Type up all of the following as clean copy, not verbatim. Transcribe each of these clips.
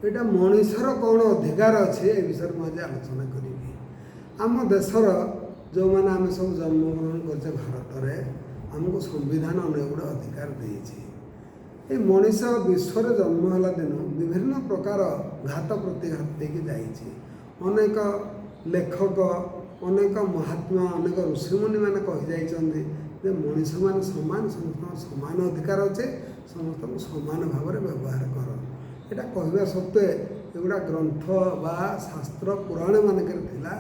ଏଇଟା ମଣିଷର କ'ଣ ଅଧିକାର ଅଛି ଏ ବିଷୟରେ ମୁଁ ଆଜି ଆଲୋଚନା କରିବି। ଆମ ଦେଶର ଯେଉଁମାନେ ଆମେ ସବୁ ଜନ୍ମଗ୍ରହଣ କରିଛେ ଭାରତରେ, ଆମକୁ ସମ୍ବିଧାନ ଅନେକ ଗୁଡ଼ିଏ ଅଧିକାର ଦେଇଛି। ଏ ମଣିଷ ବିଶ୍ୱରେ ଜନ୍ମ ହେଲା ଦିନୁ ବିଭିନ୍ନ ପ୍ରକାର ଘାତ ପ୍ରତିଘାତ ଦେଇକି ଯାଇଛି। ଅନେକ ଲେଖକ, ଅନେକ ମହାତ୍ମା, ଅନେକ ଋଷିମୁନିମାନେ କହିଯାଇଛନ୍ତି ଯେ ମଣିଷମାନେ ସମାନ, ସମସ୍ତଙ୍କର ସମାନ ଅଧିକାର ଅଛି, ସମସ୍ତଙ୍କୁ ସମାନ ଭାବରେ ବ୍ୟବହାର କର। ଏଇଟା କହିବା ସତ୍ତ୍ୱେ ଏଗୁଡ଼ା ଗ୍ରନ୍ଥ ବା ଶାସ୍ତ୍ର ପୁରାଣ ମାନଙ୍କରେ ଥିଲା,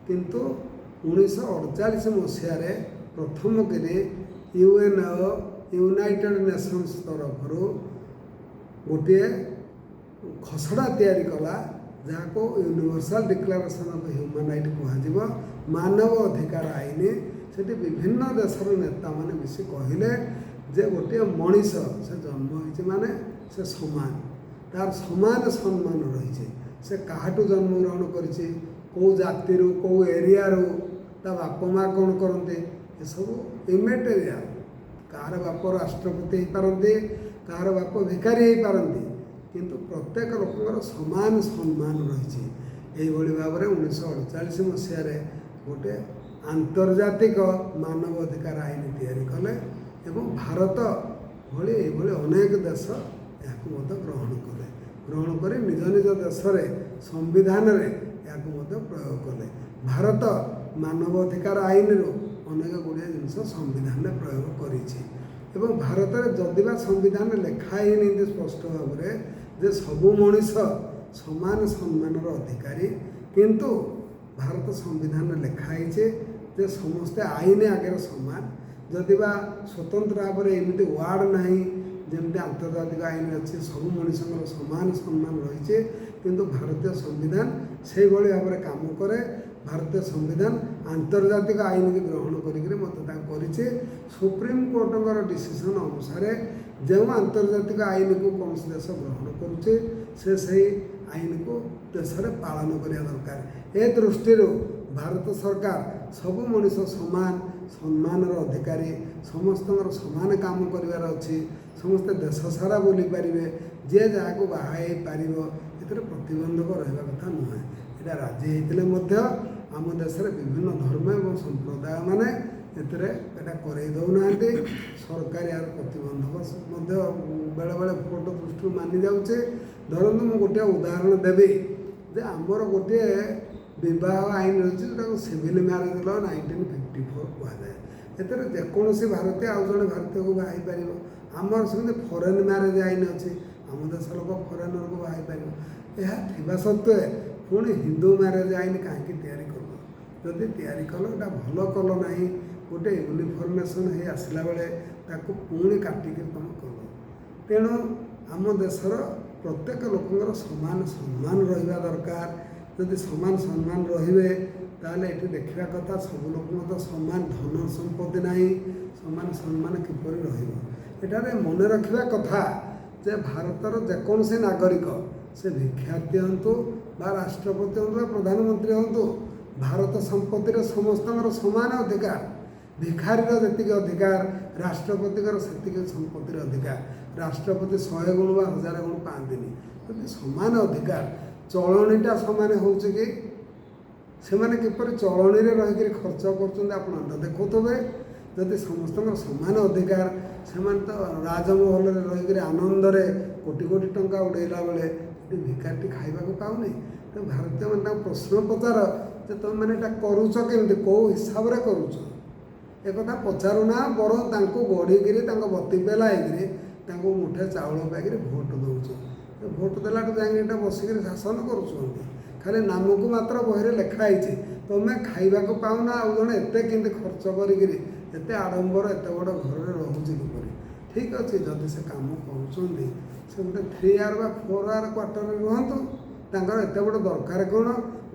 କିନ୍ତୁ 1948 ମସିହାରେ ପ୍ରଥମ କରି ୟୁଏନ୍ଓ ୟୁନାଇଟେଡ୍ ନେସନ୍ସ ତରଫରୁ ଗୋଟିଏ ଖସଡ଼ା ତିଆରି କଲା, ଯାହାକୁ universal declaration of human right କୁହାଯିବ, ମାନବ ଅଧିକାର ଆଇନ। ସେଠି ବିଭିନ୍ନ ଦେଶର ନେତାମାନେ ମିଶି କହିଲେ ଯେ ଗୋଟିଏ ମଣିଷ ସେ ଜନ୍ମ ହୋଇଛି ମାନେ ସେ ସମାନ, ତାର ସମାନ ସମ୍ମାନ ରହିଛି। ସେ କାହାଠୁ ଜନ୍ମଗ୍ରହଣ କରିଛି, କେଉଁ ଜାତିରୁ, କେଉଁ ଏରିଆରୁ, ତା ବାପା ମା' କ'ଣ କରନ୍ତି, ଏସବୁ ଇମେଟେରିଆଲ। କାହାର ବାପ ରାଷ୍ଟ୍ରପତି ହେଇପାରନ୍ତି, କାହାର ବାପ ଭିକାରୀ ହେଇପାରନ୍ତି, କିନ୍ତୁ ପ୍ରତ୍ୟେକ ଲୋକଙ୍କର ସମାନ ସମ୍ମାନ ରହିଛି। ଏହିଭଳି ଭାବରେ 1948 ମସିହାରେ ଗୋଟିଏ ଆନ୍ତର୍ଜାତିକ ମାନବ ଅଧିକାର ଆଇନ ତିଆରି କଲେ ଏବଂ ଭାରତ ଭଳି ଏଇଭଳି ଅନେକ ଦେଶ ଏହାକୁ ମଧ୍ୟ ଗ୍ରହଣ କଲେ। ଗ୍ରହଣ କରି ନିଜ ନିଜ ଦେଶରେ ସମ୍ବିଧାନରେ ଏହାକୁ ମଧ୍ୟ ପ୍ରୟୋଗ କଲେ। ଭାରତ ମାନବ ଅଧିକାର ଆଇନରୁ ଅନେକ ଗୁଡ଼ିଏ ଜିନିଷ ସମ୍ବିଧାନରେ ପ୍ରୟୋଗ କରିଛି ଏବଂ ଭାରତରେ ଯଦିବା ସମ୍ବିଧାନରେ ଲେଖା ହେଇନି ସ୍ପଷ୍ଟ ଭାବରେ ଯେ ସବୁ ମଣିଷ ସମାନ ସମ୍ମାନର ଅଧିକାରୀ, କିନ୍ତୁ ଭାରତ ସମ୍ବିଧାନରେ ଲେଖା ହେଇଛି ଯେ ସମସ୍ତେ ଆଇନ ଆଗରେ ସମାନ। ଯଦିବା ସ୍ୱତନ୍ତ୍ର ଭାବରେ ଏମିତି ୱାର୍ଡ଼ ନାହିଁ ଯେମିତି ଆନ୍ତର୍ଜାତିକ ଆଇନ ଅଛି, ସବୁ ମଣିଷଙ୍କର ସମାନ ସମ୍ମାନ ରହିଛି, କିନ୍ତୁ ଭାରତୀୟ ସମ୍ବିଧାନ ସେଇଭଳି ଭାବରେ କାମ କରେ। ଭାରତୀୟ ସମ୍ବିଧାନ ଆନ୍ତର୍ଜାତିକ ଆଇନକୁ ଗ୍ରହଣ କରିକି ମଧ୍ୟ ତାକୁ କରିଛି। ସୁପ୍ରିମକୋର୍ଟଙ୍କର ଡିସିସନ୍ ଅନୁସାରେ ଯେଉଁ ଆନ୍ତର୍ଜାତିକ ଆଇନକୁ କୌଣସି ଦେଶ ଗ୍ରହଣ କରୁଛି, ସେ ସେହି ଆଇନକୁ ଦେଶରେ ପାଳନ କରିବା ଦରକାର। ଏ ଦୃଷ୍ଟିରୁ ଭାରତ ସରକାର ସବୁ ମଣିଷ ସମାନ ସମ୍ମାନର ଅଧିକାରୀ, ସମସ୍ତଙ୍କର ସମାନ କାମ କରିବାର ଅଛି, ସମସ୍ତେ ଦେଶ ସାରା ବୁଲିପାରିବେ, ଯିଏ ଯାହାକୁ ବାହା ହେଇପାରିବ, ଏଥିରେ ପ୍ରତିବନ୍ଧକ ରହିବା କଥା ନୁହେଁ। ଏଇଟା ରାଜି ହେଇଥିଲେ ମଧ୍ୟ ଆମ ଦେଶରେ ବିଭିନ୍ନ ଧର୍ମ ଏବଂ ସମ୍ପ୍ରଦାୟମାନେ ଏଥିରେ ଏଇଟା କରେଇ ଦେଉନାହାନ୍ତି। ସରକାର ଏହାର ପ୍ରତିବନ୍ଧକ ମଧ୍ୟ ବେଳେବେଳେ ଭୋଟ ଦୃଷ୍ଟିରୁ ମାନି ଯାଉଛି। ଧରନ୍ତୁ ମୁଁ ଗୋଟିଏ ଉଦାହରଣ ଦେବି ଯେ ଆମର ଗୋଟିଏ ବିବାହ ଆଇନ ରହିଛି, ଯେଉଁଟାକୁ ସିଭିଲ୍ ମ୍ୟାରେଜ୍ ଲ 1954 କୁହାଯାଏ। ଏଥିରେ ଯେକୌଣସି ଭାରତୀୟ ଆଉ ଜଣେ ଭାରତୀୟକୁ ବାହା ହେଇପାରିବ। ଆମର ସେମିତି ଫରେନ୍ ମ୍ୟାରେଜ୍ ଆଇନ ଅଛି, ଆମ ଦେଶ ଲୋକ ଫରେନରକୁ ବାହା ହେଇପାରିବ। ଏହା ଥିବା ସତ୍ତ୍ୱେ ପୁଣି ହିନ୍ଦୁ ମ୍ୟାରେଜ୍ ଆଇନ କାହିଁକି ତିଆରି କଲ? ଯଦି ତିଆରି କଲ, ଏଇଟା ଭଲ କଲ ନାହିଁ। ଗୋଟେ ୟୁନିଫର୍ମେସନ୍ ହେଇ ଆସିଲା ବେଳେ ତାକୁ ପୁଣି କାଟିକି ତୁମେ କଲ। ତେଣୁ ଆମ ଦେଶର ପ୍ରତ୍ୟେକ ଲୋକଙ୍କର ସମାନ ସମ୍ମାନ ରହିବା ଦରକାର। ଯଦି ସମାନ ସମ୍ମାନ ରହିବେ, ତାହେଲେ ଏଠି ଦେଖିବା କଥା ସବୁ ଲୋକଙ୍କ ତ ସମାନ ଧନ ସମ୍ପତ୍ତି ନାହିଁ, ସମାନ ସମ୍ମାନ କିପରି ରହିବ? ଏଠାରେ ମନେ ରଖିବା କଥା ଯେ ଭାରତର ଯେକୌଣସି ନାଗରିକ, ସେ ଭିକ୍ଷାର୍ଥୀ ହୁଅନ୍ତୁ ବା ରାଷ୍ଟ୍ରପତି ହୁଅନ୍ତୁ ବା ପ୍ରଧାନମନ୍ତ୍ରୀ ହୁଅନ୍ତୁ, ଭାରତ ସମ୍ପତ୍ତିରେ ସମସ୍ତଙ୍କର ସମାନ ଅଧିକାର। ଭିକାରୀର ଯେତିକି ଅଧିକାର, ରାଷ୍ଟ୍ରପତିଙ୍କର ସେତିକି ସମ୍ପତ୍ତିର ଅଧିକାର। ରାଷ୍ଟ୍ରପତି 100 ଗୁଣ ବା 1000 ଗୁଣ ପାଆନ୍ତିନି। ଯଦି ସମାନ ଅଧିକାର, ଚଳଣିଟା ସମାନ ହେଉଛି କି? ସେମାନେ କିପରି ଚଳଣିରେ ରହିକରି ଖର୍ଚ୍ଚ କରୁଛନ୍ତି ଆପଣ ତ ଦେଖୁଥିବେ। ଯଦି ସମସ୍ତଙ୍କର ସମାନ ଅଧିକାର, ସେମାନେ ତ ରାଜମହଲରେ ରହିକରି ଆନନ୍ଦରେ କୋଟି କୋଟି ଟଙ୍କା ଉଡ଼େଇଲା ବେଳେ ଏଠି ଭିକାରୀଟି ଖାଇବାକୁ ପାଉନି। ତ ଭାରତୀୟମାନେ ତାଙ୍କୁ ପ୍ରଶ୍ନ ପଚାର ଯେ ତୁମେମାନେ ଏଇଟା କରୁଛ କେମିତି, କେଉଁ ହିସାବରେ କରୁଛ? ଏକଥା ପଚାରୁନା, ବରଂ ତାଙ୍କୁ ଗଢ଼ିକିରି ତାଙ୍କ ବତି ପେଲା ହେଇକିରି ତାଙ୍କୁ ମୁଠେ ଚାଉଳ ପାଇକିରି ଭୋଟ ଦେଉଛ। ଭୋଟ ଦେଲାଠୁ ଯାଇକି ଏଇଟା ବସିକିରି ଶାସନ କରୁଛନ୍ତି। ଖାଲି ନାମକୁ ମାତ୍ର ବହିରେ ଲେଖା ହେଇଛି, ତୁମେ ଖାଇବାକୁ ପାଉନା, ଆଉ ଜଣେ ଏତେ କେମିତି ଖର୍ଚ୍ଚ କରିକିରି ଏତେ ଆଡ଼ମ୍ବର ଏତେ ବଡ଼ ଘରରେ ରହୁଛି କିପରି? ଠିକ୍ ଅଛି, ଯଦି ସେ କାମ କରୁଛନ୍ତି, ସେ ଗୋଟେ 3R ବା 4R କ୍ୱାର୍ଟରରେ ରୁହନ୍ତୁ। ତାଙ୍କର ଏତେ ବଡ଼ ଦରକାର କ'ଣ?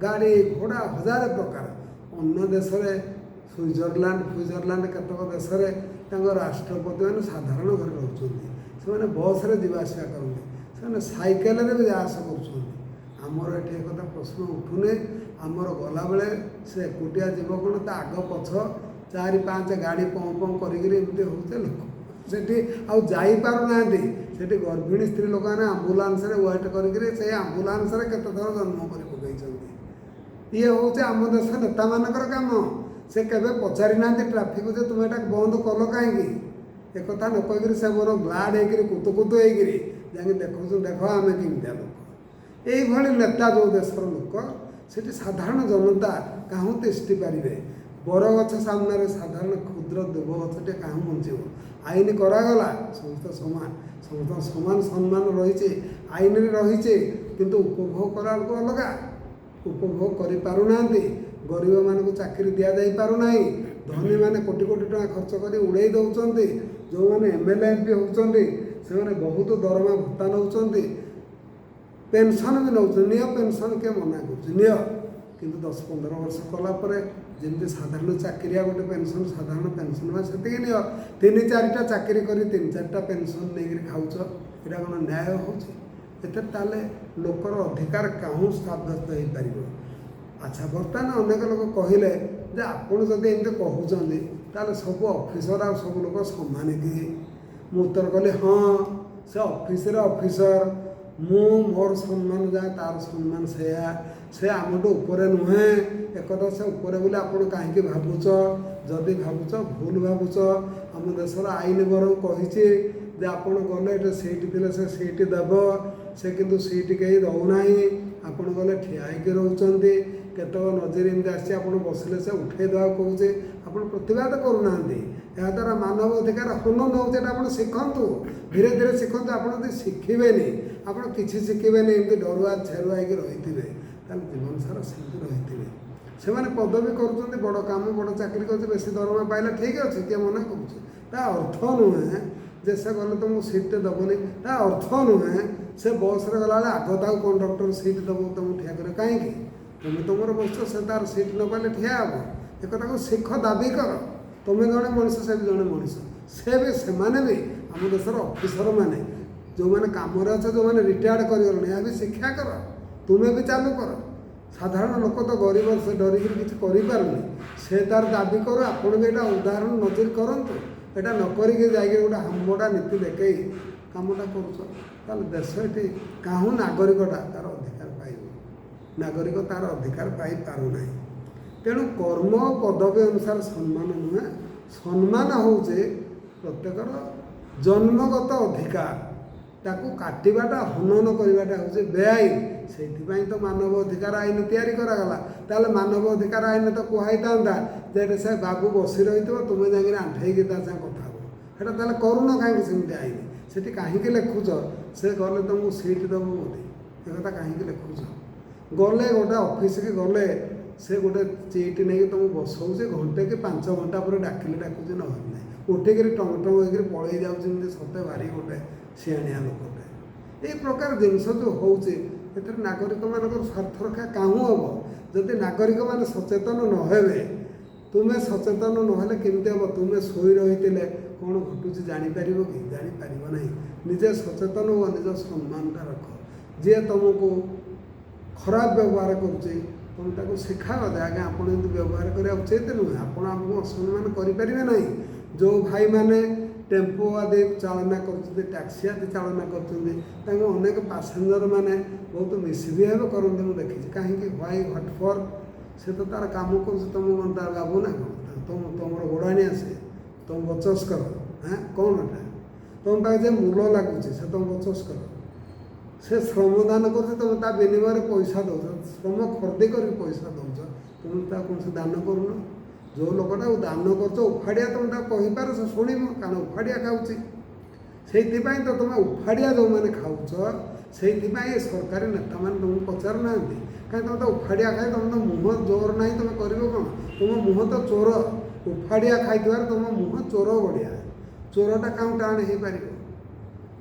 ଗାଡ଼ି ଘୋଡ଼ା ହଜାର ପ୍ରକାର। ଅନ୍ୟ ଦେଶରେ ସୁଇଜରଲ୍ୟାଣ୍ଡ କେତେକ ଦେଶରେ ତାଙ୍କ ରାଷ୍ଟ୍ରପତିମାନେ ସାଧାରଣ ଘରେ ରହୁଛନ୍ତି। ସେମାନେ ବସ୍ରେ ଯିବା ଆସିବା କରନ୍ତି, ସେମାନେ ସାଇକେଲରେ ବି ଯା ଆସ କରୁଛନ୍ତି। ଆମର ଏଠି ଏକଥା ପ୍ରଶ୍ନ ଉଠୁନି। ଆମର ଗଲାବେଳେ ସେ ଏକୁଟିଆ ଯିବ କ'ଣ, ତା ଆଗ ପଛ 4-5 ଗାଡ଼ି ପଁ ପଁ କରିକିରି ଏମିତି ହେଉଛି। ଲୋକ ସେଠି ଆଉ ଯାଇପାରୁନାହାନ୍ତି। ସେଠି ଗର୍ଭିଣୀ ସ୍ତ୍ରୀ ଲୋକମାନେ ଆମ୍ବୁଲାନ୍ସରେ ୱେଟ୍ କରିକିରି ସେଇ ଆମ୍ବୁଲାନ୍ସରେ କେତେ ଥର ଜନ୍ମ କରି ପକାଇଛନ୍ତି। ଇଏ ହେଉଛି ଆମ ଦେଶ ନେତାମାନଙ୍କର କାମ। ସେ କେବେ ପଚାରି ନାହାନ୍ତି ଟ୍ରାଫିକ୍ ଯେ ତୁମେ ଏଇଟା ବନ୍ଦ କଲ କାହିଁକି। ଏକଥା ନ କହିକିରି ସେ ମୋର ଗ୍ଲାଡ଼ ହେଇକିରି କୁତୁ କୁତୁ ହେଇକିରି ଯାଇକି ଦେଖୁଛୁ ଦେଖ ଆମେ କେମିତିଆ ଲୋକ। এইଭଳି ନେତା ଯେଉଁ ଦେଶର ଲୋକ ସେଠି ସାଧାରଣ ଜନତା କାହୁଁ ତିଷ୍ଠି ପାରିବେ। ବରଗଛ ସାମ୍ନାରେ ସାଧାରଣ କ୍ଷୁଦ୍ର ଦୁବ ଗଛଟେ କାହୁଁ ବଞ୍ଚିବ। ଆଇନ କରାଗଲା ସମସ୍ତେ ସମାନ, ସମସ୍ତଙ୍କ ସମାନ ସମ୍ମାନ ରହିଛି, ଆଇନରେ ରହିଛି, କିନ୍ତୁ ଉପଭୋଗ କଲାବେଳକୁ ଅଲଗା। ଉପଭୋଗ କରିପାରୁନାହାନ୍ତି। ଗରିବମାନଙ୍କୁ ଚାକିରି ଦିଆଯାଇ ପାରୁନାହିଁ। ଧନୀମାନେ କୋଟି କୋଟି ଟଙ୍କା ଖର୍ଚ୍ଚ କରି ଉଡ଼େଇ ଦେଉଛନ୍ତି। ଯେଉଁମାନେ MLA MP ହେଉଛନ୍ତି ସେମାନେ ବହୁତ ଦରମା ଭତ୍ତା ନେଉଛନ୍ତି, ପେନସନ୍ ବି ନେଉଛନ୍ତି। ନିଅ ପେନସନ୍ କିଏ ମନା କରୁଛି, ନିଅ। କିନ୍ତୁ 10-15 ବର୍ଷ କଲା ପରେ ଯେମିତି ସାଧାରଣ ଚାକିରିଆ ଗୋଟେ ପେନସନ୍, ସାଧାରଣ ପେନସନ୍ ବା ସେତିକି ନିଅ। 3-4ଟା ଚାକିରି କରି 3-4ଟା ପେନସନ୍ ନେଇକରି ଖାଉଛ, ଏଇଟା କ'ଣ ନ୍ୟାୟ ହେଉଛି? ଏଥିରେ ତାହେଲେ ଲୋକର ଅଧିକାର କାହୁଁ ସାବ୍ୟସ୍ତ ହେଇପାରିବ? ଆଚ୍ଛା, ବର୍ତ୍ତମାନ ଅନେକ ଲୋକ କହିଲେ ଯେ ଆପଣ ଯଦି ଏମିତି କହୁଛନ୍ତି ତାହେଲେ ସବୁ ଅଫିସର ଆଉ ସବୁ ଲୋକ ସମାନ କି? ମୁଁ ଉତ୍ତର କଲି ହଁ, ସେ ଅଫିସରେ ଅଫିସର, ମୁଁ ମୋର ସମ୍ମାନ ଯାହା ତାର ସମ୍ମାନ ସେୟା। ସେ ଆମଠୁ ଉପରେ ନୁହେଁ। ଏକଥା ସେ ଉପରେ ବୋଲି ଆପଣ କାହିଁକି ଭାବୁଛ? ଯଦି ଭାବୁଛ ଭୁଲ ଭାବୁଛ। ଆମ ଦେଶର ଆଇନ ବରଂ କହିଛି ଯେ ଆପଣ ଗଲେ ଏଠି ସିଟ୍ ଥିଲେ ସେ ସିଟ୍ ଦେବ, ସେ କିନ୍ତୁ ସିଟ୍ କେହି ଦେଉନାହିଁ। ଆପଣ ଗଲେ ଠିଆ ହେଇକି ରହୁଛନ୍ତି। କେତେକ ନଜିର ଏମିତି ଆସିଛି ଆପଣ ବସିଲେ ସେ ଉଠେଇ ଦେବାକୁ କହୁଛି, ଆପଣ ପ୍ରତିବାଦ କରୁନାହାନ୍ତି। ଏହାଦ୍ୱାରା ମାନବ ଅଧିକାର ହନନ ହେଉଛି। ଏଇଟା ଆପଣ ଶିଖନ୍ତୁ, ଧୀରେ ଧୀରେ ଶିଖନ୍ତୁ। ଆପଣ ଯଦି ଶିଖିବେନି, ଆପଣ କିଛି ଶିଖିବେନି, ଏମିତି ଡରୁଆ ଛେରୁଆ ହେଇକି ରହିଥିବେ, ତାହେଲେ ଜୀବନ ସାରା ସେମିତି ରହିଥିବେ। ସେମାନେ ପଦବୀ କରୁଛନ୍ତି, ବଡ଼ କାମ ବଡ଼ ଚାକିରି କରୁଛି, ବେଶୀ ଦରମା ପାଇଲେ ଠିକ୍ ଅଛି, କିଏ ମନା କରୁଛି? ତା ଅର୍ଥ ନୁହେଁ ଯେ ସେ ଗଲେ ତୁମକୁ ସିଟ୍ଟେ ଦେବନି। ତା ଅର୍ଥ ନୁହେଁ ସେ ବସ୍ରେ ଗଲାବେଳେ ଆଗ ତାକୁ କଣ୍ଡକ୍ଟର ସିଟ୍ ଦେବ, ତୁମକୁ ଠିଆ କରିବ କାହିଁକି? ତୁମେ ତୁମର ବସିଛ, ସେ ତାର ସିଟ୍ ନ ପାଇଲେ ଠିଆ ହେବ। ଏକଥାକୁ ଶିଖ, ଦାବି କର। ତୁମେ ଜଣେ ମଣିଷ, ସେ ବି ଜଣେ ମଣିଷ। ସେମାନେ ବି ଆମ ଦେଶର ଅଫିସରମାନେ ଯେଉଁମାନେ କାମରେ ଅଛ, ଯେଉଁମାନେ ରିଟାୟାର୍ଡ଼ କରିଗଲେଣି, ଏହା ବି ଶିକ୍ଷା କର। ତୁମେ ବି ଚାଲୁ କର। ସାଧାରଣ ଲୋକ ତ ଗରିବ, ସେ ଡରିକିରି କିଛି କରିପାରୁନି, ସେ ତାର ଦାବି କରୁ। ଆପଣ ବି ଏଇଟା ଉଦାହରଣ ନଜିର କରନ୍ତୁ। ଏଇଟା ନ କରିକି ଯାଇକି ଗୋଟେ ହାମ୍ବଡ଼ା ନୀତି ଦେଖେଇ କାମଟା କରୁଛ, ତାହେଲେ ଦେଶ ଏଠି କାହୁଁ ନାଗରିକଟା ତାର ଅଧିକାର ପାଇବ। ନାଗରିକ ତାର ଅଧିକାର ପାଇପାରୁନାହିଁ। ତେଣୁ କର୍ମ ପଦବୀ ଅନୁସାରେ ସମ୍ମାନ ନୁହେଁ, ସମ୍ମାନ ହେଉଛି ପ୍ରତ୍ୟେକର ଜନ୍ମଗତ ଅଧିକାର। ତାକୁ କାଟିବାଟା, ହନନ କରିବାଟା ହେଉଛି ବେଆଇନ। ସେଇଥିପାଇଁ ତ ମାନବ ଅଧିକାର ଆଇନ ତିଆରି କରାଗଲା। ତାହେଲେ ମାନବ ଅଧିକାର ଆଇନ ତ କୁହାଇଥାନ୍ତା ଯେ ଏଠି ସେ ବାବୁ ବସି ରହିଥିବ, ତୁମେ ଯାଇକିରି ଆଣ୍ଠେଇକି ତା ସାଙ୍ଗେ କଥା ହେବ। ସେଇଟା ତାହେଲେ କରୁନ କାହିଁକି ସେମିତି ଆଇନ? ସେଠି କାହିଁକି ଲେଖୁଛ ସେ ଗଲେ ତୁମକୁ ସିଟ୍ ଦେବ ବୋଲି? ଏକଥା କାହିଁକି ଲେଖୁଛ? ଗଲେ ଗୋଟେ ଅଫିସକି ଗଲେ ସେ ଗୋଟେ ଚିଟ୍ ନେଇକି ତୁମକୁ ବସଉଛି, ଘଣ୍ଟେ କି 5 ଘଣ୍ଟା ପରେ ଡାକିଲେ ଡାକୁଛି, ନହେଲେ ନାହିଁ ଉଠିକିରି ଟଙ୍ଗ ଟଙ୍ଗ ହେଇକିରି ପଳେଇ ଯାଉଛି, ଯେମିତି ସତେ ଭାରି ଗୋଟେ ସିଆଣିଆ ଲୋକଟେ। এই ପ୍ରକାର ଜିନିଷ ଯେଉଁ ହେଉଛି, ଏଥିରେ ନାଗରିକମାନଙ୍କର ସ୍ୱାର୍ଥ ରକ୍ଷା କାହୁଁ ହେବ? ଯଦି ନାଗରିକମାନେ ସଚେତନ ନ ହେବେ, ତୁମେ ସଚେତନ ନହେଲେ କେମିତି ହେବ? ତୁମେ ଶୋଇ ରହିଥିଲେ କ'ଣ ଘଟୁଛି ଜାଣିପାରିବ କି? ଜାଣିପାରିବ ନାହିଁ। ନିଜେ ସଚେତନ ହୁଅ, ନିଜ ସମ୍ମାନଟା ରଖ। ଯିଏ ତୁମକୁ ଖରାପ ବ୍ୟବହାର କରୁଛି, ତୁମେ ତାକୁ ଶିଖାଅ ଯେ ଆଜ୍ଞା ଆପଣ ଏମିତି ବ୍ୟବହାର କରିବା ଉଚିତ ନୁହେଁ, ଆପଣ ଆମକୁ ଅସମ୍ମାନ କରିପାରିବେ ନାହିଁ। ଯେଉଁ ଭାଇମାନେ ଟେମ୍ପୋ ଆଦି ଚାଳନା କରୁଛନ୍ତି, ଟ୍ୟାକ୍ସି ଆଦି ଚାଳନା କରୁଛନ୍ତି, ତାଙ୍କୁ ଅନେକ ପାସେଞ୍ଜର ମାନେ ବହୁତ ମିସବିହେଭ୍ କରନ୍ତି ମୁଁ ଦେଖିଛି। କାହିଁକି? What for? ସେ ତ ତାର କାମ କରୁଛି, ତୁମକୁ କ'ଣ ତାର ବାବୁ ନା କ'ଣ? ତୁମର ଗୋଡ଼ାଣି ଆସେ, ତୁମ ବଚସ୍ କର। କ'ଣ ଏଟା? ତୁମ ପାଖେ ଯେ ମୂଲ ଲାଗୁଛି ସେ ତୁମ ବଚସ୍ କର। ସେ ଶ୍ରମଦାନ କରୁଛି, ତୁମେ ତା ବିନିମୟରେ ପଇସା ଦେଉଛ, ଶ୍ରମ ଖର୍ଦ୍ଦି କରିକି ପଇସା ଦେଉଛ, ତୁମେ ତାକୁ କୌଣସି ଦାନ କରୁନ। ଯେଉଁ ଲୋକଟାକୁ ଦାନ କରୁଛ ଉଫାଡ଼ିଆ, ତୁମେ ତାକୁ କହିପାର, ସେ ଶୁଣିବ, କାରଣ ଉଫାଡ଼ିଆ ଖାଉଛି। ସେଇଥିପାଇଁ ତ ତୁମେ ଉଫାଡ଼ିଆ ଯେଉଁମାନେ ଖାଉଛ, ସେଇଥିପାଇଁ ଏ ସରକାରୀ ନେତାମାନେ ତୁମକୁ ପଚାରୁନାହାନ୍ତି। କାହିଁକି? ତୁମେ ତ ଉଫାଡ଼ିଆ ଖାଇ, ତୁମ ତ ମୁହଁ ଜୋର ନାହିଁ, ତୁମେ କରିବ କ'ଣ? ତୁମ ମୁହଁ ତ ଚୋର। ଉଫାଡ଼ିଆ ଖାଇଥିବାରୁ ତୁମ ମୁହଁ ଚୋର ଭଳିଆ। ଚୋରଟା କାହୁଁ ଟାଣ ହେଇପାରିବ?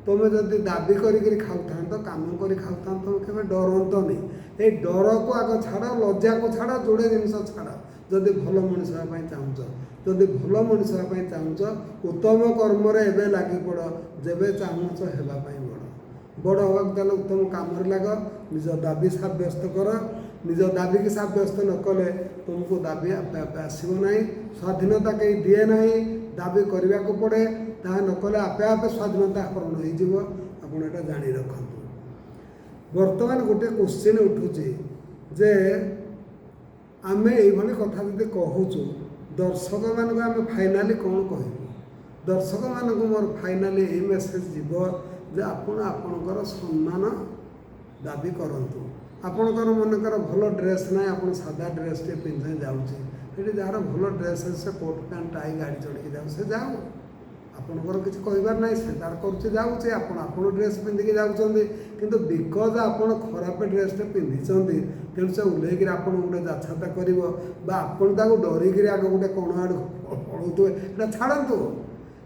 ତୁମେ ଯଦି ଦାବି କରିକିରି ଖାଉଥାନ୍ତ, କାମ କରି ଖାଉଥାନ୍ତ, ତୁମେ କେବେ ଡରନ୍ତନି। ଏଇ ଡରକୁ ଆଗ ଛାଡ଼, ଲଜ୍ଜାକୁ ଛାଡ଼, ଯୋଡ଼େ ଜିନିଷ ଛାଡ଼। ଯଦି ଭଲ ମଣିଷ ହେବା ପାଇଁ ଚାହୁଁଛ, ଯଦି ଭଲ ମଣିଷ ହେବା ପାଇଁ ଚାହୁଁଛ, ଉତ୍ତମ କର୍ମରେ ଏବେ ଲାଗିପଡ଼। ଯେବେ ଚାହୁଁଛ ହେବା ପାଇଁ ବଡ଼ ହେବାକୁ, ତାହେଲେ ଉତ୍ତମ କାମରେ ଲାଗ, ନିଜ ଦାବି ସାବ୍ୟସ୍ତ କର। ନିଜ ଦାବିକି ସାବ୍ୟସ୍ତ ନ କଲେ ତୁମକୁ ଦାବି ଆପେ ଆପେ ଆସିବ ନାହିଁ। ସ୍ୱାଧୀନତା କେହି ଦିଏ ନାହିଁ, ଦାବି କରିବାକୁ ପଡ଼େ। ତାହା ନ କଲେ ଆପେ ଆପେ ସ୍ୱାଧୀନତା ହରଣ ହୋଇଯିବ। ଆପଣ ଏଇଟା ଜାଣି ରଖନ୍ତୁ। ବର୍ତ୍ତମାନ ଗୋଟେ କ୍ୱେଶ୍ଚିନ୍ ଉଠୁଛି ଯେ ଆମେ ଏଇଭଳି କଥା ଯଦି କହୁଛୁ ଦର୍ଶକମାନଙ୍କୁ ଆମେ ଫାଇନାଲି କ'ଣ କହିବୁ? ଦର୍ଶକମାନଙ୍କୁ ମୋର ଫାଇନାଲି ଏଇ ମେସେଜ୍ ଯିବ ଯେ ଆପଣ ଆପଣଙ୍କର ସମ୍ମାନ ଦାବି କରନ୍ତୁ। ଆପଣଙ୍କର ମନେକର ଭଲ ଡ୍ରେସ୍ ନାହିଁ, ଆପଣ ସାଧା ଡ୍ରେସ୍ଟେ ପିନ୍ଧି ଯାଉଛି, ସେଠି ଯାହାର ଭଲ ଡ୍ରେସ୍ ଅଛି ସେ କୋଟ୍ ପ୍ୟାଣ୍ଟ ଟାଇ ଗାଡ଼ି ଚଢ଼ିକି ଯାଉ, ସେ ଯାଉ, ଆପଣଙ୍କର କିଛି କହିବାର ନାହିଁ, ସେ ତାର କରୁଛି ଯାଉଛି, ଆପଣ ଡ୍ରେସ୍ ପିନ୍ଧିକି ଯାଉଛନ୍ତି। କିନ୍ତୁ ବିକଜ ଆପଣ ଖରାପ ଡ୍ରେସ୍ଟେ ପିନ୍ଧିଛନ୍ତି ତେଣୁ ସେ ଓହ୍ଲେଇକିରି ଆପଣ ଗୋଟେ ଯାଛାତା କରିବ ବା ଆପଣ ତାକୁ ଡରିକିରି ଆଗ ଗୋଟେ କଣ ଆଡ଼କୁ ପଳଉଥିବେ, ଏଇଟା ଛାଡ଼ନ୍ତୁ।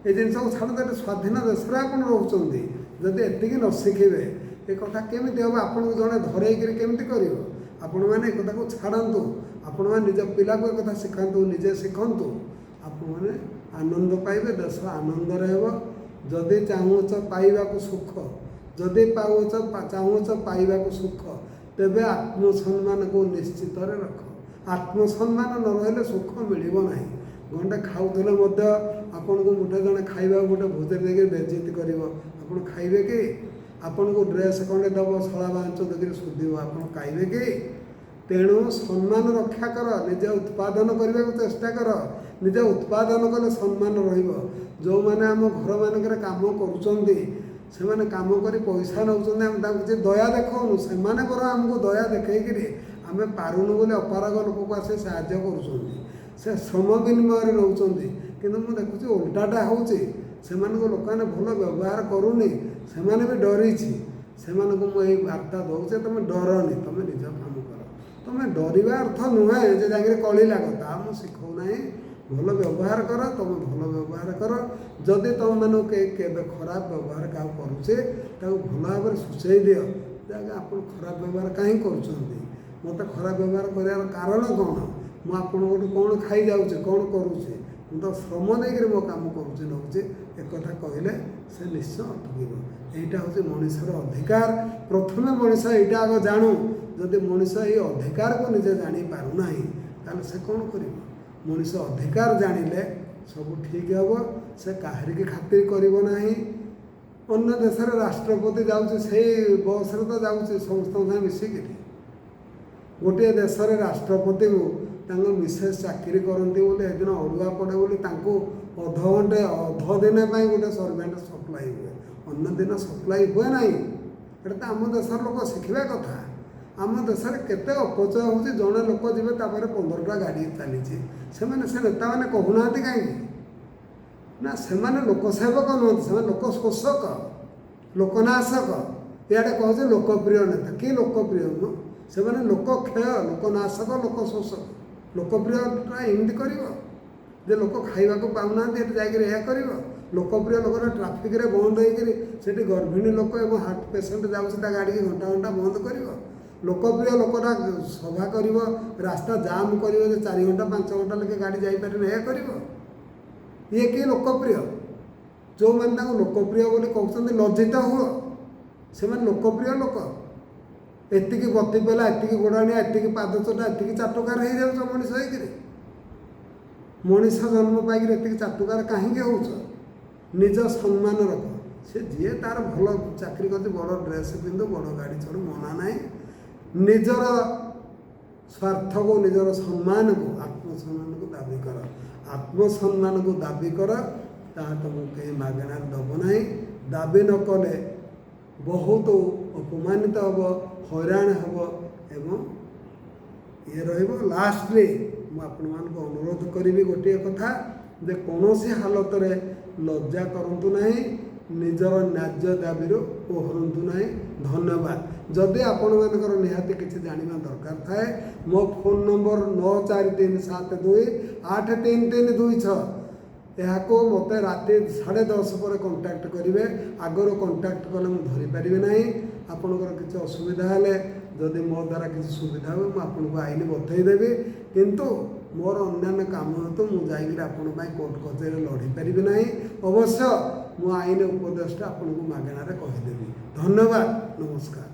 ଏ ଜିନିଷକୁ ଛାଡ଼ନ୍ତୁ, ଏଠି ସ୍ୱାଧୀନ ଦେଶରେ ଆପଣ ରହୁଛନ୍ତି। ଯଦି ଏତିକି ନ ଶିଖିବେ ଏ କଥା କେମିତି ହେବ? ଆପଣଙ୍କୁ ଜଣେ ଧରେଇକିରି କେମିତି କରିବ? ଆପଣମାନେ ଏ କଥାକୁ ଛାଡ଼ନ୍ତୁ। ଆପଣମାନେ ନିଜ ପିଲାକୁ ଏ କଥା ଶିଖାନ୍ତୁ, ନିଜେ ଶିଖନ୍ତୁ। ଆପଣମାନେ ଆନନ୍ଦ ପାଇବେ, ଦେଶ ଆନନ୍ଦରେ ହେବ। ଯଦି ଚାହୁଁଛ ପାଇବାକୁ ସୁଖ, ଯଦି ଚାହୁଁଛ ପାଇବାକୁ ସୁଖ, ତେବେ ଆତ୍ମସମ୍ମାନକୁ ନିଶ୍ଚିତରେ ରଖ। ଆତ୍ମସମ୍ମାନ ନ ରହିଲେ ସୁଖ ମିଳିବ ନାହିଁ। ଗଣ୍ଡେ ଖାଉଥିଲେ ମଧ୍ୟ ଆପଣଙ୍କୁ ମୁଠେ ଜଣେ ଖାଇବାକୁ ଗୋଟେ ଭୋଜି ଦେଇକି ବେଜିତ କରିବ, ଆପଣ ଖାଇବେ କି? ଆପଣଙ୍କୁ ଡ୍ରେସ୍ ଖଣ୍ଡେ ଦେବ, ଶଳା ବାଞ୍ଚ ଦେଇକିରି ଶୋଧିବ, ଆପଣ ଖାଇବେ କି? ତେଣୁ ସମ୍ମାନ ରକ୍ଷା କର, ନିଜେ ଉତ୍ପାଦନ କରିବାକୁ ଚେଷ୍ଟା କର। ନିଜେ ଉତ୍ପାଦନ କଲେ ସମ୍ମାନ ରହିବ। ଯେଉଁମାନେ ଆମ ଘରମାନଙ୍କରେ କାମ କରୁଛନ୍ତି, ସେମାନେ କାମ କରି ପଇସା ନେଉଛନ୍ତି, ଆମେ ତାଙ୍କୁ କିଛି ଦୟା ଦେଖାଉନୁ, ସେମାନେ ବରଂ ଆମକୁ ଦୟା ଦେଖେଇକିରି ଆମେ ପାରୁନୁ ବୋଲି ଅପାରଗ ଲୋକକୁ ଆସି ସାହାଯ୍ୟ କରୁଛନ୍ତି। ସେ ଶ୍ରମ ବିନିମୟରେ ନେଉଛନ୍ତି, କିନ୍ତୁ ମୁଁ ଦେଖୁଛି ଓଲଟାଟା ହେଉଛି। ସେମାନଙ୍କୁ ଲୋକମାନେ ଭଲ ବ୍ୟବହାର କରୁନି, ସେମାନେ ବି ଡରିଛି। ସେମାନଙ୍କୁ ମୁଁ ଏଇ ବାର୍ତ୍ତା ଦେଉଛି, ତୁମେ ଡରନି, ତୁମେ ନିଜ କାମ କର। ତୁମେ ଡରିବା ଅର୍ଥ ନୁହେଁ ଯେ ଯାଇକିରି କଳି ଲାଗ, ତାହା ମୁଁ ଶିଖାଉନାହିଁ। ଭଲ ବ୍ୟବହାର କର, ତୁମେ ଭଲ ବ୍ୟବହାର କର। ଯଦି ତୁମମାନଙ୍କୁ କେବେ ଖରାପ ବ୍ୟବହାର କାହାକୁ କରୁଛେ ତାକୁ ଭଲ ଭାବରେ ସୂଚାଇ ଦିଅ ଯେ ଆଜ୍ଞା ଆପଣ ଖରାପ ବ୍ୟବହାର କାହିଁ କରୁଛନ୍ତି, ମୋତେ ଖରାପ ବ୍ୟବହାର କରିବାର କାରଣ କ'ଣ, ମୁଁ ଆପଣଙ୍କଠୁ କ'ଣ ଖାଇଯାଉଛି, କ'ଣ କରୁଛି, ମୁଁ ତ ଶ୍ରମ ଦେଇକରି ମୋ କାମ କରୁଛି ନେଉଛି, ଏକଥା କହିଲେ ସେ ନିଶ୍ଚୟ ଅଟକିବ। ଏଇଟା ହେଉଛି ମଣିଷର ଅଧିକାର। ପ୍ରଥମେ ମଣିଷ ଏଇଟା ଆଗ ଜାଣୁ। ଯଦି ମଣିଷ ଏଇ ଅଧିକାରକୁ ନିଜେ ଜାଣିପାରୁନାହିଁ ତାହେଲେ ସେ କ'ଣ କରିବ? ମଣିଷ ଅଧିକାର ଜାଣିଲେ ସବୁ ଠିକ୍ ହେବ। ସେ କାହାରିକି ଖାତିର କରିବ ନାହିଁ। ଅନ୍ୟ ଦେଶରେ ରାଷ୍ଟ୍ରପତି ଯାଉଛି, ସେଇ ବସ୍ରେ ତ ଯାଉଛି ସମସ୍ତଙ୍କ ସାଙ୍ଗେ ମିଶିକିରି। ଗୋଟିଏ ଦେଶରେ ରାଷ୍ଟ୍ରପତିକୁ ତାଙ୍କ ମିସେସ୍ ଚାକିରି କରନ୍ତି ବୋଲି ସେଦିନ ଅଡ଼ୁଆ ପଡ଼େ ବୋଲି ତାଙ୍କୁ ଅଧ ଦିନ ପାଇଁ ଗୋଟେ ସର୍ଭେଣ୍ଟ ସପ୍ଲାଇ ହୁଏ, ଅନ୍ୟ ଦିନ ସପ୍ଲାଇ ହୁଏ ନାହିଁ। ଏଇଟା ତ ଆମ ଦେଶର ଲୋକ ଶିଖିବା କଥା। ଆମ ଦେଶରେ କେତେ ଅପଚୟ ହେଉଛି, ଜଣେ ଲୋକ ଯିବେ ତାପରେ 15ଟା ଗାଡ଼ି ଚାଲିଛି। ସେମାନେ ସେ ନେତାମାନେ କହୁନାହାନ୍ତି କାହିଁକି? ନା ସେମାନେ ଲୋକସେବକ ନୁହନ୍ତି, ସେମାନେ ଲୋକ ଶୋଷକ, ଲୋକନାଶକ। ଇଆଡ଼େ କହୁଛି ଲୋକପ୍ରିୟ ନେତା, କି ଲୋକପ୍ରିୟ ନୁହଁ, ସେମାନେ ଲୋକକ୍ଷୟ, ଲୋକନାଶକ, ଲୋକ ଶୋଷକ। ଲୋକପ୍ରିୟଟା ଏମିତି କରିବ ଯେ ଲୋକ ଖାଇବାକୁ ପାଉନାହାନ୍ତି ଏଠି ଯାଇକରି ଏହା କରିବ? ଲୋକପ୍ରିୟ ଲୋକଟା ଟ୍ରାଫିକରେ ବନ୍ଦ ହେଇକରି ସେଠି ଗର୍ଭିଣୀ ଲୋକ ଏବଂ ହାର୍ଟ ପେସେଣ୍ଟ ଯାଉଛି ତା ଗାଡ଼ିକି ଘଣ୍ଟା ଘଣ୍ଟା ବନ୍ଦ କରିବ? ଲୋକପ୍ରିୟ ଲୋକଟା ସଭା କରିବ, ରାସ୍ତା ଜାମ୍ କରିବ ଯେ 4 ଘଣ୍ଟା 5 ଘଣ୍ଟା ଲେଖେ ଗାଡ଼ି ଯାଇପାରିବ, ଏହା କରିବ? ଇଏ କିଏ ଲୋକପ୍ରିୟ? ଯେଉଁମାନେ ତାଙ୍କୁ ଲୋକପ୍ରିୟ ବୋଲି କହୁଛନ୍ତି ଲଜ୍ଜିତ ହୁଅ। ସେମାନେ ଲୋକପ୍ରିୟ ଲୋକ? ଏତିକି ଗତି ପେଲା, ଏତିକି ଗୋଡ଼ାଣିଆ, ଏତିକି ପାଦଚଟା, ଏତିକି ଚାଟୁକାର ହେଇଯାଉଛ ମଣିଷ ହେଇକିରି। ମଣିଷ ଜନ୍ମ ପାଇକିରି ଏତିକି ଚାଟୁକାର କାହିଁକି ହେଉଛ? ନିଜ ସମ୍ମାନ ରଖ। ସେ ଯିଏ ତାର ଭଲ ଚାକିରି କରିଛି, ବଡ଼ ଡ୍ରେସ୍ ପିନ୍ଧୁ, ବଡ଼ ଗାଡ଼ି ଚଢ଼ୁ, ମନା ନାହିଁ। ନିଜର ସ୍ୱାର୍ଥକୁ, ନିଜର ସମ୍ମାନକୁ, ଆତ୍ମସମ୍ମାନକୁ ଦାବି କର। ଆତ୍ମସମ୍ମାନକୁ ଦାବି କର, ତାହା ତୁମକୁ କେହି ମାଗଣାରେ ଦେବ ନାହିଁ। ଦାବି ନ କଲେ ବହୁତ ଅପମାନିତ ହେବ, ହଇରାଣ ହେବ ଏବଂ ଇଏ ରହିବ। ଲାଷ୍ଟରେ ମୁଁ ଆପଣମାନଙ୍କୁ ଅନୁରୋଧ କରିବି ଗୋଟିଏ କଥା, ଯେ କୌଣସି ହାଲତରେ ଲଜ୍ଜା କରନ୍ତୁ ନାହିଁ, ନିଜର ନ୍ୟାଯ୍ୟ ଦାବିରୁ ଓହରନ୍ତୁ ନାହିଁ। ଧନ୍ୟବାଦ। ଯଦି ଆପଣମାନଙ୍କର ନିହାତି କିଛି ଜାଣିବା ଦରକାର ଥାଏ, ମୋ ଫୋନ୍ ନମ୍ବର 9437283326, ଏହାକୁ ମୋତେ ରାତି 10:30 ପରେ କଣ୍ଟାକ୍ଟ କରିବେ। ଆଗରୁ କଣ୍ଟାକ୍ଟ କଲେ ମୁଁ ଧରିପାରିବି ନାହିଁ। ଆପଣଙ୍କର କିଛି ଅସୁବିଧା ହେଲେ, ଯଦି ମୋ ଦ୍ୱାରା କିଛି ସୁବିଧା ହୁଏ ମୁଁ ଆପଣଙ୍କୁ ଆଇନ ବତେଇଦେବି। କିନ୍ତୁ ମୋର ଅନ୍ୟାନ୍ୟ କାମ ହେତୁ ମୁଁ ଯାଇକରି ଆପଣଙ୍କ ପାଇଁ କୋର୍ଟ କଚେରୀରେ ଲଢ଼ିପାରିବି ନାହିଁ। ଅବଶ୍ୟ ମୁଁ ଆଇନ ଉପଦେଶଟା ଆପଣଙ୍କୁ ମାଗଣାରେ କହିଦେବି। ଧନ୍ୟବାଦ, ନମସ୍କାର।